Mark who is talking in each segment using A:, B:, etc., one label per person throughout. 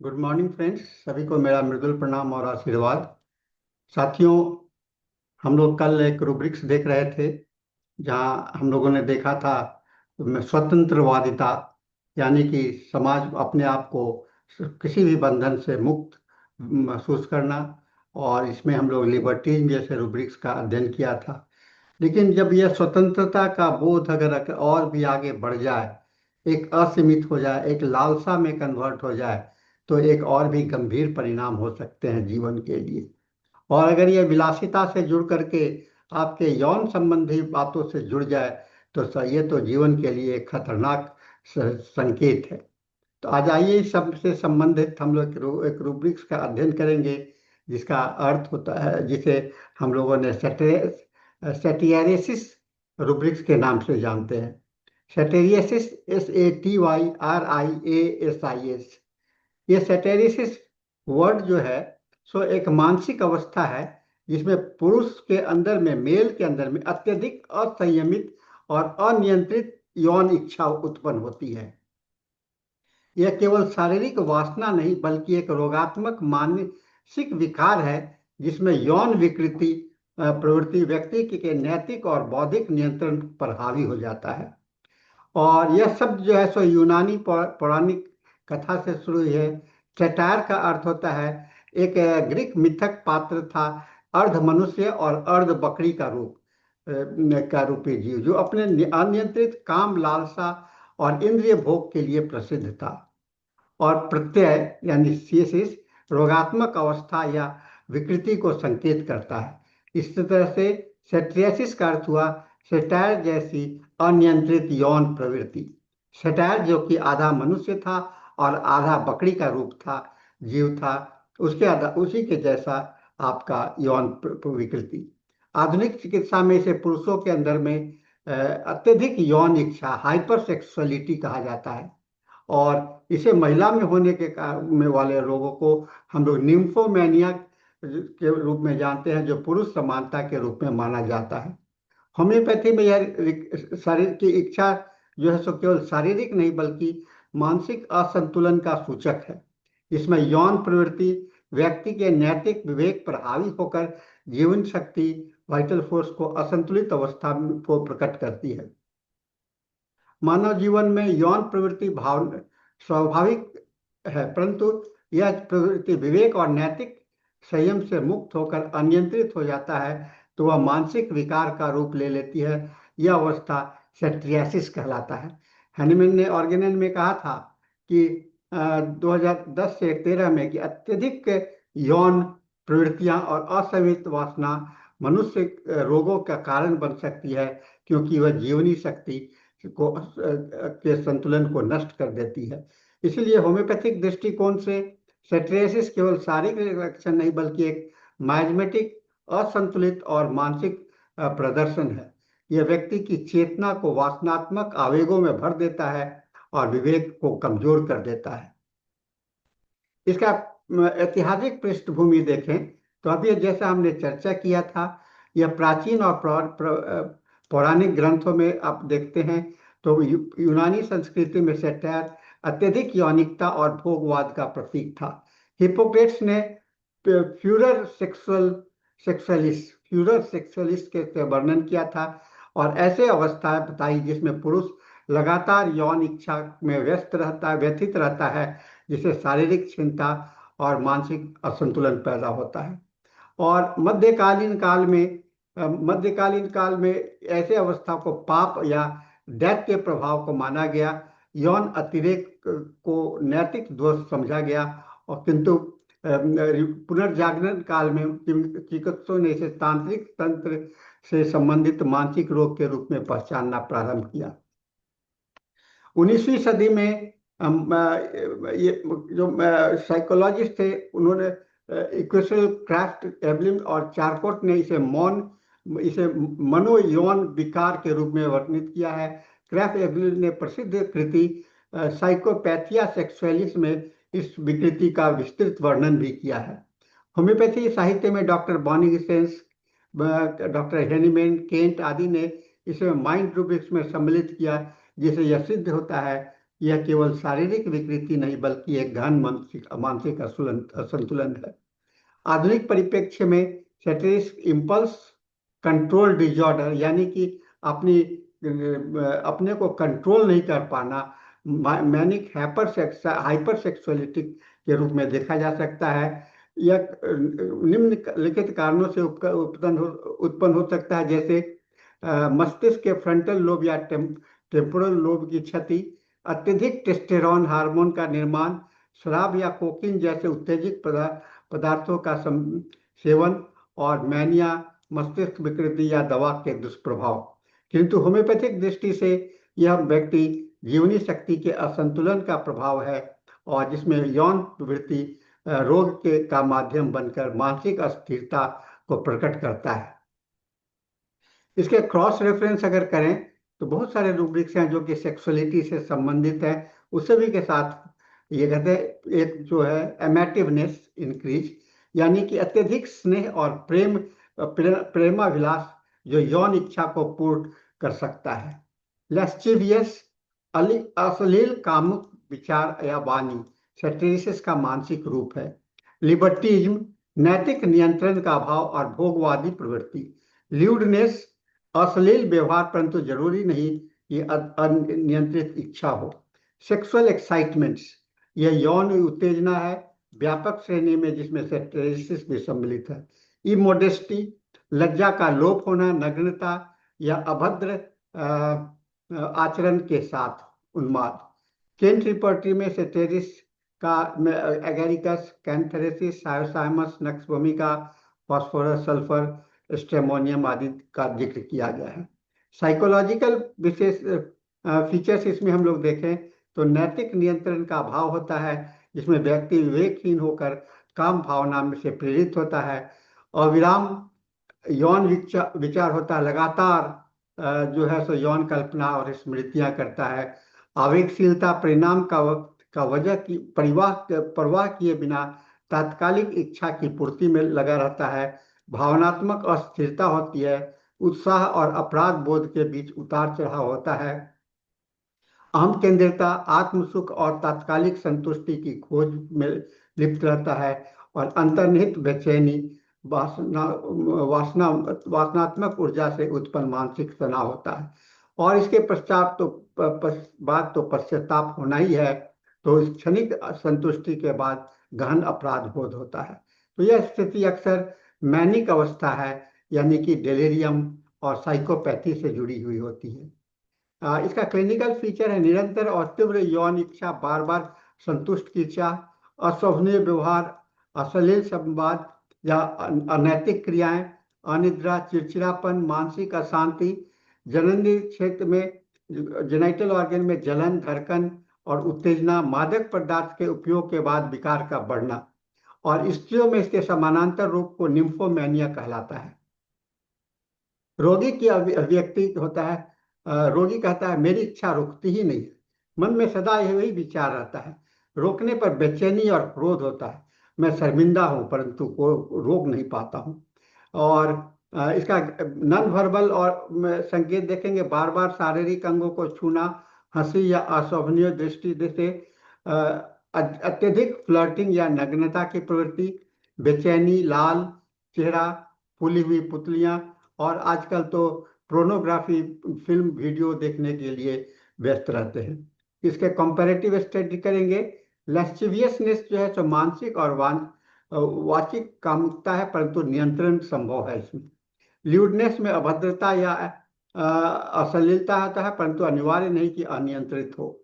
A: Good morning friends. सभी को मेरा मृदुल प्रणाम और आशीर्वाद। साथियों, हम लोग कल एक रूब्रिक्स देख रहे थे जहां हम लोगों ने देखा था स्वतंत्रवादिता, यानी कि समाज अपने आप को किसी भी बंधन से मुक्त महसूस करना। और इसमें हम लोग लिबर्टीज जैसे रूब्रिक्स का अध्ययन किया था। लेकिन जब यह स्वतंत्रता का बोध अगर और भी आगे बढ़ जाए, एक असीमित हो जाए, एक लालसा में कन्वर्ट हो जाए, तो एक और भी गंभीर परिणाम हो सकते हैं जीवन के लिए। और अगर यह विलासिता से जुड़ करके आपके यौन संबंधी बातों से जुड़ जाए, तो ये तो जीवन के लिए एक खतरनाक संकेत है। तो आज आइए इस सब से संबंधित हम लोग एक रूब्रिक्स का अध्ययन करेंगे, जिसका अर्थ होता है, जिसे हम लोगों ने सेटियरेसिस रूब्रिक्स के नाम से जानते हैं। सेटेरियसिस, SATYRIASIS। ये सेटेरियसिस वर्ड जो है, सो एक मानसिक अवस्था है जिसमें पुरुष के अंदर में, मेल के अंदर में अत्यधिक असंयमित और अनियंत्रित यौन इच्छा उत्पन्न होती है। यह केवल शारीरिक वासना नहीं बल्कि एक रोगात्मक मानसिक विकार है, जिसमें यौन विकृति प्रवृत्ति व्यक्ति के नैतिक और बौद्धिक नियंत्रण पर हावी हो जाता है। और यह शब्द जो है सो यूनानी पौराणिक कथा से शुरू हुई है। सेटायर का अर्थ होता है एक ग्रीक मिथक पात्र था, अर्ध मनुष्य और अर्ध बकरी का रूपी जीव, जो अपने अनियंत्रित काम लालसा और इंद्रिय भोग के लिए प्रसिद्ध था। और प्रत्यय यानी सीएसिस रोगात्मक अवस्था या विकृति को संकेत करता है। इस तरह से सेट्रियासिस का अर्थ हुआ सेटायर जैसी अनियंत्रित यौन प्रवृत्ति। सेटायर जो कि आधा मनुष्य था और आधा बकरी का रूप था, जीव था, उसी के जैसा आपका यौन विकृति। आधुनिक चिकित्सा में इसे पुरुषों के अंदर में अत्यधिक यौन इच्छा, हाइपर सेक्सुअलिटी कहा जाता है। और इसे महिला में होने के में वाले रोगों को हम लोग निम्फोमेनिया के रूप में जानते हैं, जो पुरुष समानता के रूप में माना जाता है। होम्योपैथी में यह शरीर की इच्छा जो है सो केवल शारीरिक नहीं बल्कि मानसिक असंतुलन का सूचक है। इसमें यौन प्रवृत्ति व्यक्ति के नैतिक विवेक पर हावी होकर जीवन शक्ति, वाइटल फोर्स को असंतुलित अवस्था को प्रकट करती है। मानव जीवन में यौन प्रवृत्ति भाव स्वाभाविक है, परंतु यह प्रवृत्ति विवेक और नैतिक संयम से मुक्त होकर अनियंत्रित हो जाता है तो वह मानसिक विकार का रूप ले लेती है। यह अवस्था सेट्रियासिस कहलाता है। हैनीमैन ने ऑर्गेनन में कहा था कि 2010 से 13 में कि अत्यधिक यौन प्रवृत्तियां और असंयमित वासना मनुष्य रोगों का कारण बन सकती है, क्योंकि वह जीवनी शक्ति के संतुलन को नष्ट कर देती है। इसलिए होम्योपैथिक दृष्टिकोण से सेट्रियासिस केवल शारीरिक लक्षण नहीं बल्कि एक माइजमेटिक असंतुलित और मानसिक प्रदर्शन है। यह व्यक्ति की चेतना को वासनात्मक आवेगों में भर देता है और विवेक को कमजोर कर देता है। इसका ऐतिहासिक पृष्ठभूमि देखें तो अभी जैसा हमने चर्चा किया था, यह प्राचीन और पौराणिक ग्रंथों में आप देखते हैं तो यूनानी संस्कृति में सेटायर अत्यधिक यौनिकता और भोगवाद का प्रतीक था। हिप्पोक्रेट्स ने फ्यूरर सेक्सुअलिस्ट के वर्णन किया था और ऐसे अवस्थाएं बताई जिसमें पुरुष लगातार यौन इच्छा में व्यथित रहता है, जिससे शारीरिक चिंता और मानसिक असंतुलन पैदा होता है। और मध्यकालीन काल में ऐसे अवस्था को पाप या दैत्य प्रभाव को माना गया। यौन अतिरेक को नैतिक दोष समझा गया, और किंतु पुनर्जागरण काल में चिकित्सकों ने इसे तांत्रिक तंत्र से संबंधित मानसिक रोग के रूप में पहचानना प्रारंभ किया। 19वीं सदी में ये जो साइकोलॉजिस्ट थे, उन्होंने इक्वेशनल क्राफ्ट एबलिन और चारकोट ने इसे मनोयौन विकार के रूप में वर्णित किया है। क्राफ्ट एबलिन ने प्रसिद्ध कृति साइकोपैथिया सेक्सुअलिस में इस विकृति का विस्तृत वर्णन भी किया है। होम्योपैथी साहित्य में डॉक्टर बॉनिगसेंस, डॉक्टर हेनीमैन, केंट आदि ने इसे माइंड रूब्रिक्स में सम्मिलित किया, जिसे यह सिद्ध होता है यह केवल शारीरिक विकृति नहीं बल्कि एक गहन मानसिक मानसिक असंतुलन है। आधुनिक परिप्रेक्ष्य में सैटिरिस इम्पल्स कंट्रोल डिजॉर्डर यानी कि अपनी अपने को कंट्रोल नहीं कर पाना, मैनिक हाइपर सेक्सुअलिटी के रूप में देखा जा सकता है। यह निम्नलिखित कारणों से उत्पन्न हो सकता है, जैसे मस्तिष्क के फ्रंटल लोब या टेम्पोरल लोब की क्षति, अत्यधिक टेस्टेरोन हार्मोन का निर्माण, शराब या कोकीन जैसे उत्तेजक पदार्थों का सेवन, और मैनिया, मस्तिष्क विकृति या दवा के दुष्प्रभाव। किंतु होम्योपैथिक दृष्टि से यह व्यक्ति जीवनी शक्ति के असंतुलन का प्रभाव है, और जिसमें यौन प्रवृत्ति रोग के का माध्यम बनकर मानसिक अस्थिरता को प्रकट करता है। इसके क्रॉस रेफरेंस अगर करें तो बहुत सारे रूब्रिक्स हैं जो कि सेक्सुअलिटी से संबंधित है। उस सभी के साथ ये कहते हैं, एक जो है एमेटिवनेस इंक्रीज, यानी कि अत्यधिक स्नेह और प्रेमाभिलाष जो यौन इच्छा को पूर्ण कर सकता है। लेस्चिवियस अश्लील कामुक विचार या वाणी सैटिरिसिस का मानसिक रूप है। लिबर्टिज्म नैतिक नियंत्रण का अभाव और भोगवादी प्रवृत्ति। ल्यूडनेस अश्लील व्यवहार, परंतु जरूरी नहीं कि अनियंत्रित इच्छा हो। सेक्सुअल एक्साइटमेंट्स यह यौन उत्तेजना है व्यापक श्रेणी में, जिसमें सैटिरिसिस भी सम्मिलित है। इमोडेस्टी लज्जा का लोप होना, नग्नता या अभद्र आचरण के साथ उन्माद। केन रिपर्टरी में सैटिरिस का एगेरिकस, कैंथेरेसिस, सायोसाइमस, नक्सभूमिका, फास्फोरस, सल्फर, स्ट्रेमोनियम आदि का जिक्र किया गया है। साइकोलॉजिकल विशेष फीचर्स इसमें हम लोग देखें तो नैतिक नियंत्रण का अभाव होता है, जिसमें व्यक्ति विवेकहीन होकर काम भावना में से प्रेरित होता है। अविराम यौन विचार होता है, लगातार जो है सो यौन कल्पना और स्मृतियां करता है। आवेगशीलता परिणाम का वजह की परवाह किए बिना तात्कालिक इच्छा की पूर्ति में लगा रहता है। भावनात्मक अस्थिरता होती है, उत्साह और अपराध बोध के बीच उतार चढ़ाव होता है। अहम केंद्रिता आत्मसुख और तात्कालिक संतुष्टि की खोज में लिप्त रहता है, और अंतर्निहित बेचैनी वासनात्मक ऊर्जा से उत्पन्न मानसिक तनाव होता है। और इसके पश्चात तो पश्चाताप होना ही है। तो इस क्षणिक संतुष्टि के बाद गहन अपराध बोध होता है। तो यह स्थिति अक्सर मैनिक अवस्था है, यानी कि डेलिरियम और साइकोपैथी से जुड़ी हुई होती है। इसका क्लिनिकल फीचर है निरंतर और तीव्र यौन इच्छा, बार बार संतुष्ट की इच्छा, अशोभनीय व्यवहार, अश्लील संवाद या अनैतिक क्रियाएं, अनिद्रा, चिड़चिड़ापन, मानसिक अशांति, जननेंद्रिय क्षेत्र में जेनिटल ऑर्गन में जलन, धड़कन और उत्तेजना, मादक पदार्थ के उपयोग के बाद विकार का बढ़ना, और स्त्रियों में इसके समानांतर रूप को निम्फोमेनिया कहलाता है। रोगी की अभिव्यक्ति होता है, रोगी कहता है मेरी इच्छा रुकती ही नहीं है, मन में सदा यही विचार रहता है, रोकने पर बेचैनी और क्रोध होता है, मैं शर्मिंदा हूँ परंतु को रोक नहीं पाता हूँ। और इसका नॉन वर्बल और संकेत देखेंगे, बार बार शारीरिक अंगों को छूना, हंसी या अशोभनीय दृष्टि से, अत्यधिक फ्लर्टिंग या नग्नता की प्रवृत्ति, बेचैनी, लाल चेहरा, फूली हुई पुतलियां, और आजकल तो प्रोनोग्राफी फिल्म वीडियो देखने के लिए व्यस्त रहते हैं। इसके कंपैरेटिव स्टडी करेंगे। लैस्चिवियसनेस जो है तो मानसिक और वाचिक कामुकता है, परंतु नियंत्रण संभव है इसमें। ल्यूडनेस में अभद्रता या अश्लीलता होता है, परंतु अनिवार्य नहीं कि अनियंत्रित हो,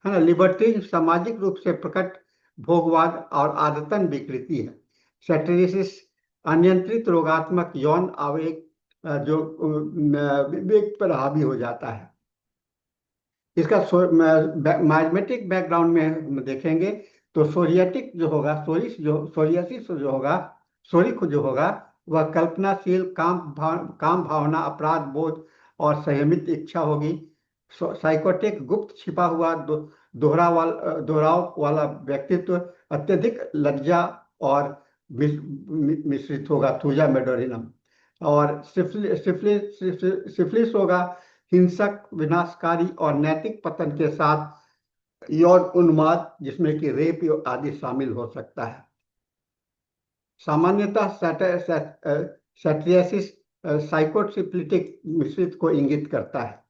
A: है ना। लिबर्टी सामाजिक रूप से प्रकट भोगवाद और आदतन विकृति है। सैटिरिसिस अनियंत्रित रोगात्मक यौन आवेग जो विवेक पर हावी हो जाता है। इसका मैथमेटिक बैकग्राउंड में हम देखेंगे तो सोरियाटिक जो होगा, सोरियासिस जो होगा वह कल्पनाशील काम भावना, अपराध बोध और संयमित इच्छा होगी। साइकोटिक गुप्त छिपा हुआ दोहराव वाला व्यक्तित्व अत्यधिक लज्जा और मिश्रित होगा, थूजा मेडोरिनम। और सिफिलिस होगा हिंसक, विनाशकारी और नैतिक पतन के साथ यौन उन्माद जिसमें कि रेप आदि शामिल हो सकता है। सामान्यतः सैट्रियासिस साइकोसिप्लिटिक मिश्रित को इंगित करता है।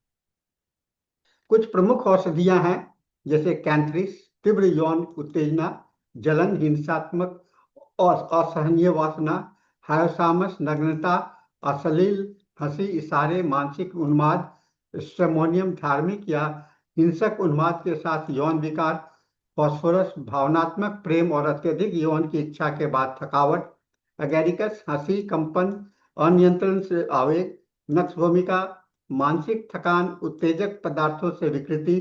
A: कुछ प्रमुख औषधियां हैं जैसे कैंथ्रिस, तीव्र यौन उत्तेजना, जलन, हिंसात्मक और असहनीय वासना, हायोसामस, नग्नता, अश्लील हंसी, इशारे, मानसिक उन्माद, स्ट्रेमोनियम, धार्मिक या हिंसक उन्माद के साथ यौन विकार, फॉस्फोरस, भावनात्मक प्रेम और अत्यधिक यौन की इच्छा के बाद थकावट, एगैरिकस, हंसी, कंपन, अनियंत्रण से आवेग, नक्श भूमिका, मानसिक थकान, उत्तेजक पदार्थों से विकृति,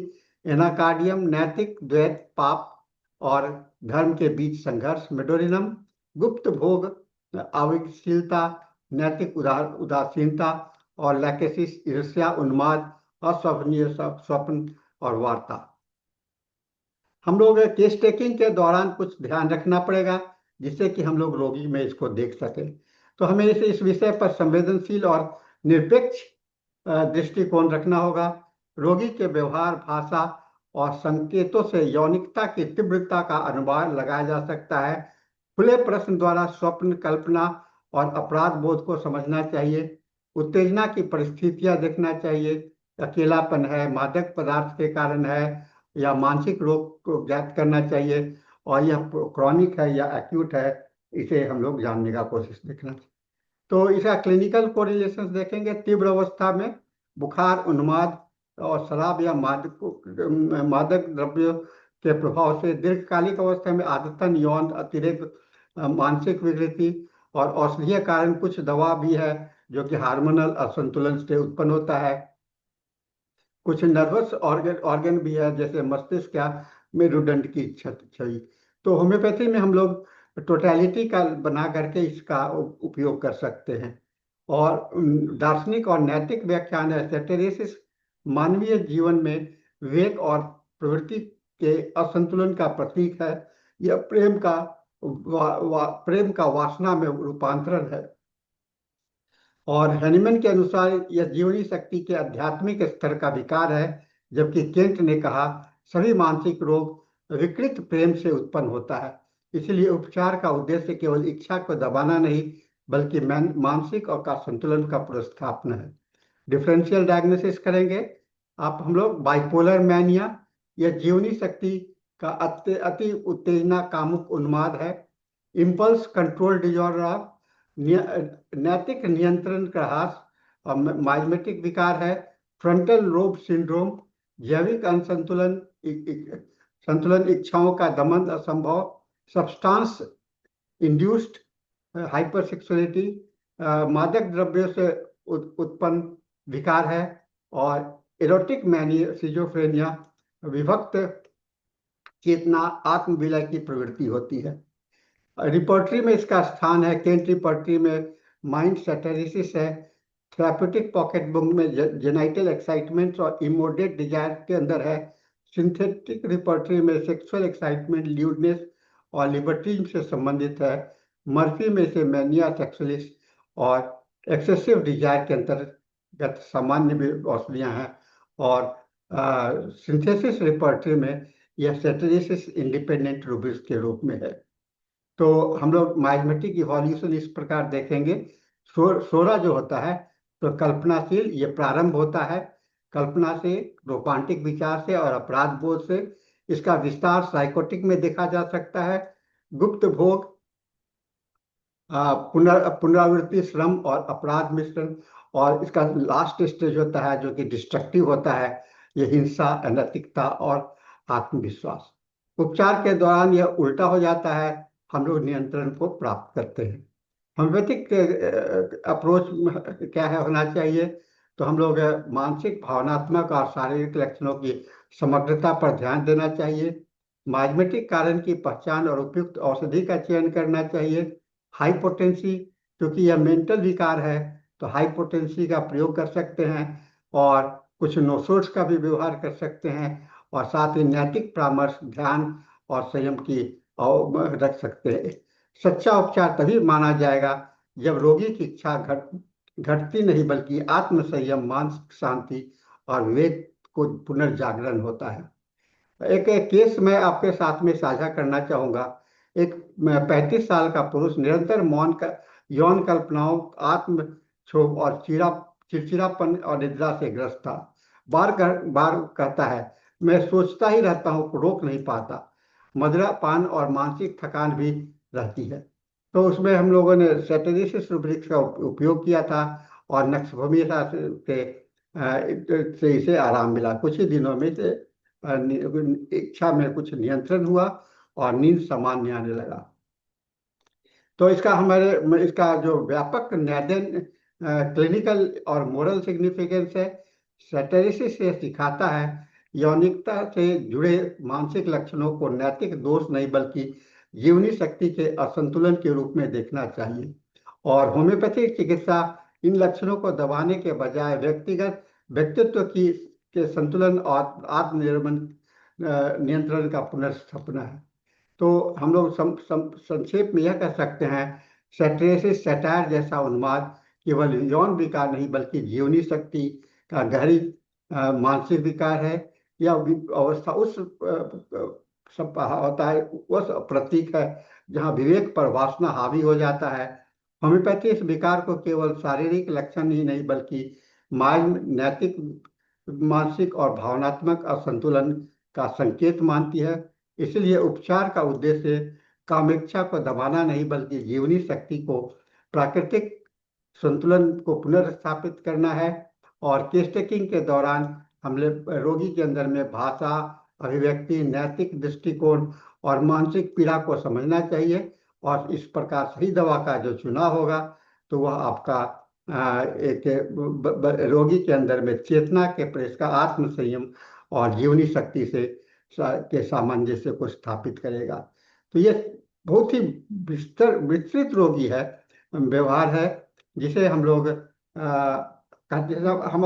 A: एनाकार्डियम, नैतिक द्वैत, पाप और धर्म के बीच संघर्ष, मेडोरिनम, गुप्त भोग, आवेगशीलता, नैतिक उदासीनता और लैकेसिस, ईर्ष्या, उन्माद, अस्वप्नीय स्वप्न और वार्ता। हम लोग केस टेकिंग के दौरान कुछ ध्यान रखना पड़ेगा जिससे कि हम लोग रोगी में इसको देख सकें। तो हमें इस विषय पर संवेदनशील और निरपेक्ष दृष्टिकोण रखना होगा। रोगी के व्यवहार, भाषा और संकेतों से यौनिकता की तीव्रता का अनुमान लगाया जा सकता है। खुले प्रश्न द्वारा स्वप्न, कल्पना और अपराध बोध को समझना चाहिए। उत्तेजना की परिस्थितियां देखना चाहिए, अकेलापन है, मादक पदार्थ के कारण है या मानसिक रोग को ज्ञात करना चाहिए, और यह क्रॉनिक है या एक्यूट है, इसे हम लोग जानने का कोशिश देखना चाहिए। तो इसका क्लिनिकल कोरिलेशन देखेंगे। तीव्र अवस्था में बुखार, उन्माद और शराब या मादक द्रव्यों के प्रभाव से, दीर्घकालिक अवस्था में आदतन यौन अतिरेक, मानसिक विकृति और औषधीय कारण, कुछ दवा भी है जो कि हार्मोनल असंतुलन से उत्पन्न होता है। कुछ नर्वस ऑर्गन भी है जैसे मस्तिष्क या मेरुदंड की क्षति। तो होम्योपैथी में हम लोग टोटलिटी का बना करके इसका उपयोग कर सकते हैं। और दार्शनिक और नैतिक व्याख्यान है। सेटेरिसिस मानवीय जीवन में विवेक और प्रवृत्ति के असंतुलन का प्रतीक है। यह प्रेम का वासना में रूपांतरण है। और हैनीमैन के अनुसार यह जीवनी शक्ति के आध्यात्मिक स्तर का विकार है, जबकि केंट ने कहा सभी मानसिक रोग विकृत प्रेम से उत्पन्न होता है। इसलिए उपचार का उद्देश्य केवल इच्छा को दबाना नहीं बल्कि मानसिक और का संतुलन का पुनर्स्थापना है। डिफरेंशियल डायग्नोसिस करेंगे हम लोग। बाइपोलर मैनिया, यह जीवनी शक्ति का अति उत्तेजना कामुक उन्माद है। इम्पल्स कंट्रोल डिजॉर्डर, नैतिक नियंत्रण का ह्रास और माइमेटिक विकार है। फ्रंटल लोब सिंड्रोम, जैविक असंतुलन, संतुलन इच्छाओं का दमन असंभव। सब्सटेंस इंड्यूस्ड हाइपरसेक्सुअलिटी, मादक द्रव्यों से उत्पन्न विकार है। और एरोटिक मैनिया, सिजोफ्रेनिया, विभक्त चेतना, आत्म विलय की प्रवृत्ति होती है। रिपोर्टरी में इसका स्थान है। केंट रिपोर्टरी में माइंड सैटेरिसिस है। थेराप्यूटिक पॉकेट बुक में जेनाइटल एक्साइटमेंट और इमोडिएट डिजायर के अंदर है। सिंथेटिक रिपोर्टरी में सेक्सुअल एक्साइटमेंट, ल्यूडनेस और लिबर्टीज से संबंधित है। मर्फी में से मैनिया सेक्सुअलिस और एक्सेसिव डिजायर के अंतर्गत सामान्य भी औषधियां हैं। और सिंथेसिस रिपोर्टरी में यह सेटेरिसिस इंडिपेंडेंट रूबिस के रूप में है। तो हम लोग माइमेटिक इवोल्यूशन इस प्रकार देखेंगे। सोरा जो होता है तो कल्पनाशील, ये प्रारंभ होता है कल्पना से, रोमांटिक विचार से और अपराध बोध से। इसका विस्तार साइकोटिक में देखा जा सकता है। गुप्त भोग, पुनरावृत्ति, श्रम और अपराध मिश्रण। और इसका लास्ट स्टेज होता है जो कि डिस्ट्रक्टिव होता है, ये हिंसा, अनैतिकता और आत्मविश्वास। उपचार के दौरान यह उल्टा हो जाता है, हम लोग नियंत्रण को प्राप्त करते हैं। होम्योपैथिक अप्रोच क्या है होना चाहिए, तो हम लोग मानसिक, भावनात्मक और शारीरिक लक्षणों की समग्रता पर ध्यान देना चाहिए। माइमेटिक कारण की पहचान और उपयुक्त औषधि का चयन करना चाहिए। हाइपोटेंसी, क्योंकि यह मेंटल विकार है तो हाइपोटेंसी का प्रयोग कर सकते हैं और कुछ नोसोर्स का भी व्यवहार कर सकते हैं। और साथ ही नैतिक परामर्श, ध्यान और संयम की रख सकते हैं। सच्चा उपचार तभी माना जाएगा जब रोगी की इच्छा घटती नहीं बल्कि आत्म संयम, मानसिक शांति और विवेक को पुनर्जागरण होता है। एक केस मैं आपके साथ में साझा करना चाहूंगा। एक 35 साल का पुरुष निरंतर मौन का यौन कल्पनाओं, आत्म क्षोभ और चिड़चिड़ापन और निद्रा से ग्रस्त था। बार कहता है, मैं सोचता ही रहता हूँ, रोक नहीं पाता। मदिरा पान और मानसिक थकान भी रहती है। तो उसमें हम लोगों ने सेटेरिसिस रूब्रिक्स का उपयोग किया था और नक्सभूमिता से इसे आराम मिला। कुछ ही दिनों में से इच्छा में कुछ नियंत्रण हुआ और नींद सामान्य आने लगा। तो इसका जो व्यापक न्यायिक, क्लिनिकल और मोरल सिग्निफिकेंस है। सैटेरिसिस से सिखाता है यौनिकता से जुड़े मानसिक लक्षणों को नैतिक दोष नहीं बल्कि जीवनी शक्ति के असंतुलन के रूप में देखना चाहिए। और होम्योपैथिक चिकित्सा इन लक्षणों को दबाने के बजाय व्यक्तिगत व्यक्तित्व की के संतुलन और नियंत्रण का पुनर्स्थापना है। तो हम लोग संक्षेप में यह कह सकते हैं, सैटरेसिस सैटायर जैसा उन्माद केवल यौन विकार नहीं बल्कि जीवनी शक्ति का गहरी मानसिक विकार है। यह अवस्था उस सब होता है, उस प्रतीक है जहाँ विवेक पर वासना हावी हो जाता है। होम्योपैथी इस विकार को केवल शारीरिक लक्षण ही नहीं बल्कि नैतिक, मानसिक और भावनात्मक असंतुलन का संकेत मानती है। इसलिए उपचार का उद्देश्य कामेच्छा को दबाना नहीं बल्कि जीवनी शक्ति को, प्राकृतिक संतुलन को पुनर्स्थापित करना है। और केस टेकिंग के दौरान हमने रोगी के अंदर में भाषा, अभिव्यक्ति, नैतिक दृष्टिकोण और मानसिक पीड़ा को समझना चाहिए। और इस प्रकार सही दवा का जो चुनाव होगा तो वह आपका एक रोगी के अंदर में चेतना के प्रेस का आत्म संयम और जीवनी शक्ति से के सामंजस्य को स्थापित करेगा। तो ये बहुत ही विस्तृत रोगी है, व्यवहार है, जिसे हम लोग कहते हैं हम